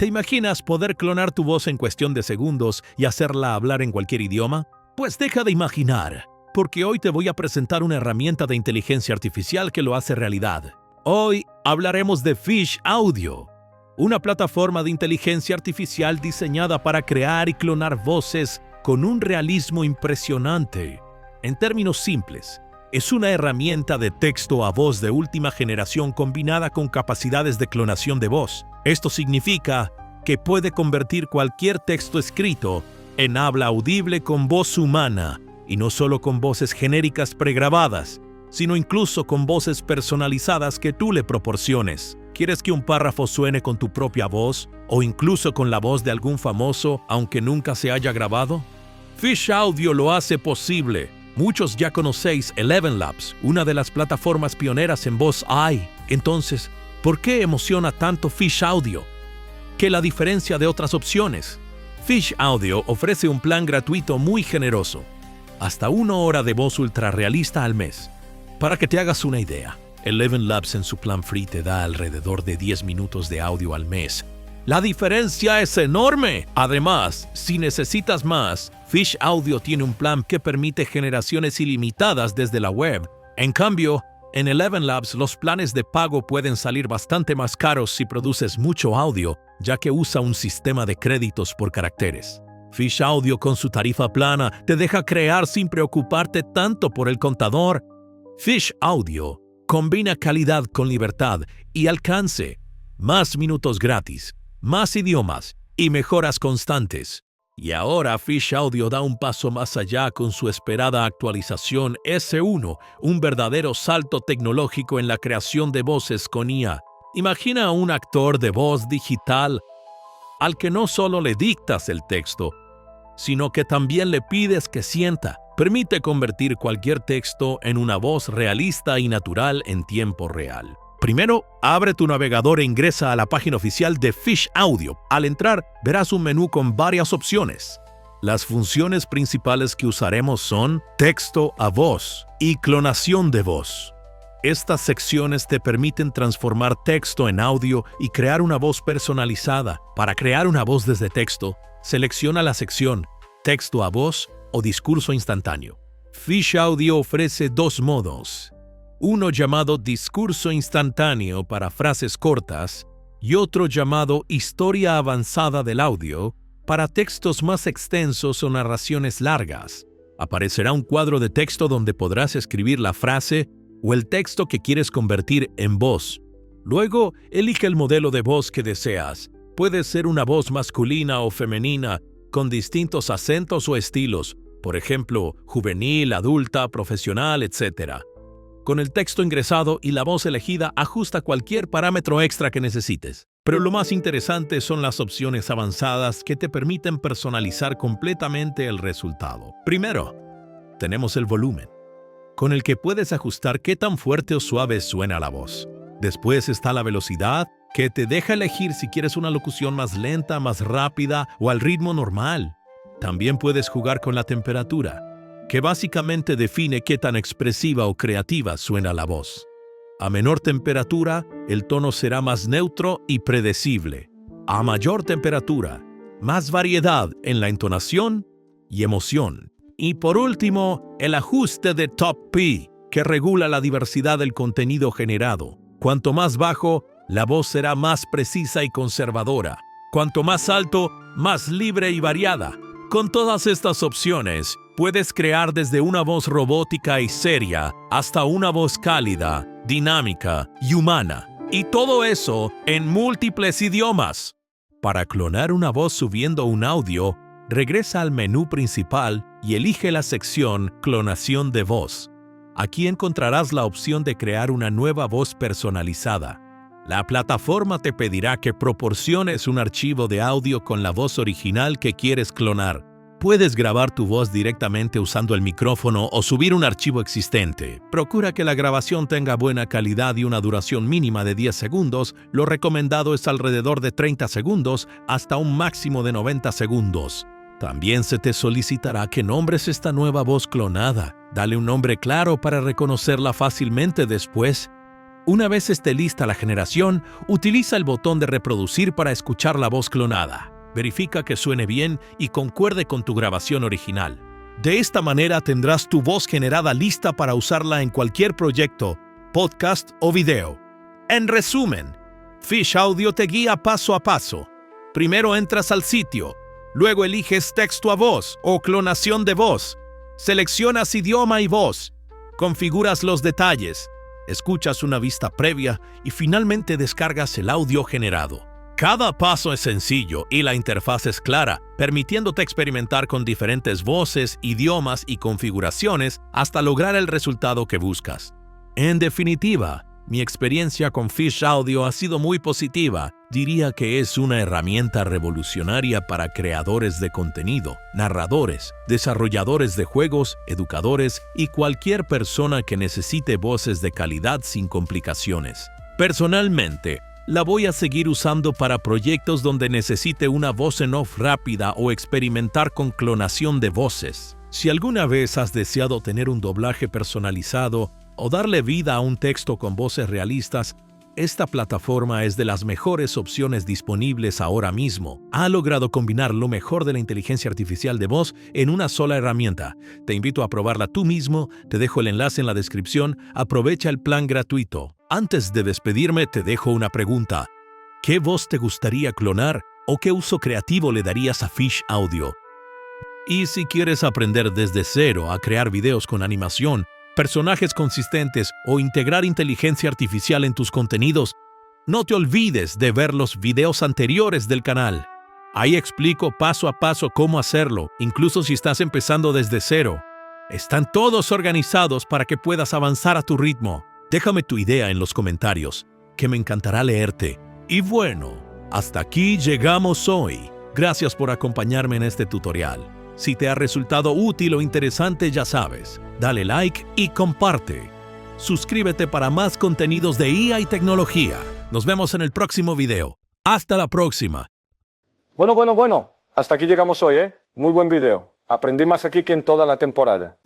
¿Te imaginas poder clonar tu voz en cuestión de segundos y hacerla hablar en cualquier idioma? Pues deja de imaginar, porque hoy te voy a presentar una herramienta de inteligencia artificial que lo hace realidad. Hoy hablaremos de Fish Audio, una plataforma de inteligencia artificial diseñada para crear y clonar voces con un realismo impresionante. En términos simples, es una herramienta de texto a voz de última generación combinada con capacidades de clonación de voz. Esto significa que puede convertir cualquier texto escrito en habla audible con voz humana, y no solo con voces genéricas pregrabadas, sino incluso con voces personalizadas que tú le proporciones. ¿Quieres que un párrafo suene con tu propia voz o incluso con la voz de algún famoso, aunque nunca se haya grabado? Fish Audio lo hace posible. Muchos ya conocéis ElevenLabs, una de las plataformas pioneras en voz AI. Entonces, ¿por qué emociona tanto Fish Audio? ¿Qué la diferencia de otras opciones? Fish Audio ofrece un plan gratuito muy generoso, hasta 1 hora de voz ultra realista al mes. Para que te hagas una idea, ElevenLabs en su plan free te da alrededor de 10 minutos de audio al mes. ¡La diferencia es enorme! Además, si necesitas más, Fish Audio tiene un plan que permite generaciones ilimitadas desde la web. En cambio, en ElevenLabs los planes de pago pueden salir bastante más caros si produces mucho audio, ya que usa un sistema de créditos por caracteres. Fish Audio con su tarifa plana te deja crear sin preocuparte tanto por el contador. Fish Audio combina calidad con libertad y alcance, más minutos gratis, más idiomas y mejoras constantes. Y ahora Fish Audio da un paso más allá con su esperada actualización S1, un verdadero salto tecnológico en la creación de voces con IA. Imagina a un actor de voz digital al que no solo le dictas el texto, sino que también le pides que sienta. Permite convertir cualquier texto en una voz realista y natural en tiempo real. Primero, abre tu navegador e ingresa a la página oficial de Fish Audio. Al entrar, verás un menú con varias opciones. Las funciones principales que usaremos son texto a voz y clonación de voz. Estas secciones te permiten transformar texto en audio y crear una voz personalizada. Para crear una voz desde texto, selecciona la sección Texto a voz o Discurso instantáneo. Fish Audio ofrece 2 modos. Uno llamado Discurso instantáneo para frases cortas y otro llamado Historia avanzada del audio para textos más extensos o narraciones largas. Aparecerá un cuadro de texto donde podrás escribir la frase o el texto que quieres convertir en voz. Luego, elige el modelo de voz que deseas. Puede ser una voz masculina o femenina, con distintos acentos o estilos, por ejemplo, juvenil, adulta, profesional, etc. Con el texto ingresado y la voz elegida, ajusta cualquier parámetro extra que necesites. Pero lo más interesante son las opciones avanzadas que te permiten personalizar completamente el resultado. Primero, tenemos el volumen, con el que puedes ajustar qué tan fuerte o suave suena la voz. Después está la velocidad, que te deja elegir si quieres una locución más lenta, más rápida o al ritmo normal. También puedes jugar con la temperatura, que básicamente define qué tan expresiva o creativa suena la voz. A menor temperatura, el tono será más neutro y predecible. A mayor temperatura, más variedad en la entonación y emoción. Y por último, el ajuste de Top P, que regula la diversidad del contenido generado. Cuanto más bajo, la voz será más precisa y conservadora. Cuanto más alto, más libre y variada. Con todas estas opciones, puedes crear desde una voz robótica y seria hasta una voz cálida, dinámica y humana. Y todo eso en múltiples idiomas. Para clonar una voz subiendo un audio, regresa al menú principal y elige la sección Clonación de voz. Aquí encontrarás la opción de crear una nueva voz personalizada. La plataforma te pedirá que proporciones un archivo de audio con la voz original que quieres clonar. Puedes grabar tu voz directamente usando el micrófono o subir un archivo existente. Procura que la grabación tenga buena calidad y una duración mínima de 10 segundos. Lo recomendado es alrededor de 30 segundos hasta un máximo de 90 segundos. También se te solicitará que nombres esta nueva voz clonada. Dale un nombre claro para reconocerla fácilmente después. Una vez esté lista la generación, utiliza el botón de reproducir para escuchar la voz clonada. Verifica que suene bien y concuerde con tu grabación original. De esta manera tendrás tu voz generada lista para usarla en cualquier proyecto, podcast o video. En resumen, Fish Audio te guía paso a paso. Primero entras al sitio, luego eliges texto a voz o clonación de voz, seleccionas idioma y voz, configuras los detalles, escuchas una vista previa y finalmente descargas el audio generado. Cada paso es sencillo y la interfaz es clara, permitiéndote experimentar con diferentes voces, idiomas y configuraciones hasta lograr el resultado que buscas. En definitiva, mi experiencia con Fish Audio ha sido muy positiva. Diría que es una herramienta revolucionaria para creadores de contenido, narradores, desarrolladores de juegos, educadores y cualquier persona que necesite voces de calidad sin complicaciones. Personalmente, la voy a seguir usando para proyectos donde necesite una voz en off rápida o experimentar con clonación de voces. Si alguna vez has deseado tener un doblaje personalizado o darle vida a un texto con voces realistas, esta plataforma es de las mejores opciones disponibles ahora mismo. Ha logrado combinar lo mejor de la inteligencia artificial de voz en una sola herramienta. Te invito a probarla tú mismo, te dejo el enlace en la descripción, aprovecha el plan gratuito. Antes de despedirme, te dejo una pregunta. ¿Qué voz te gustaría clonar o qué uso creativo le darías a Fish Audio? Y si quieres aprender desde cero a crear videos con animación, personajes consistentes o integrar inteligencia artificial en tus contenidos, no te olvides de ver los videos anteriores del canal. Ahí explico paso a paso cómo hacerlo, incluso si estás empezando desde cero. Están todos organizados para que puedas avanzar a tu ritmo. Déjame tu idea en los comentarios, que me encantará leerte. Y bueno, hasta aquí llegamos hoy. Gracias por acompañarme en este tutorial. Si te ha resultado útil o interesante, ya sabes, dale like y comparte. Suscríbete para más contenidos de IA y tecnología. Nos vemos en el próximo video. Hasta la próxima. Bueno. Hasta aquí llegamos hoy, ¿eh? Muy buen video. Aprendí más aquí que en toda la temporada.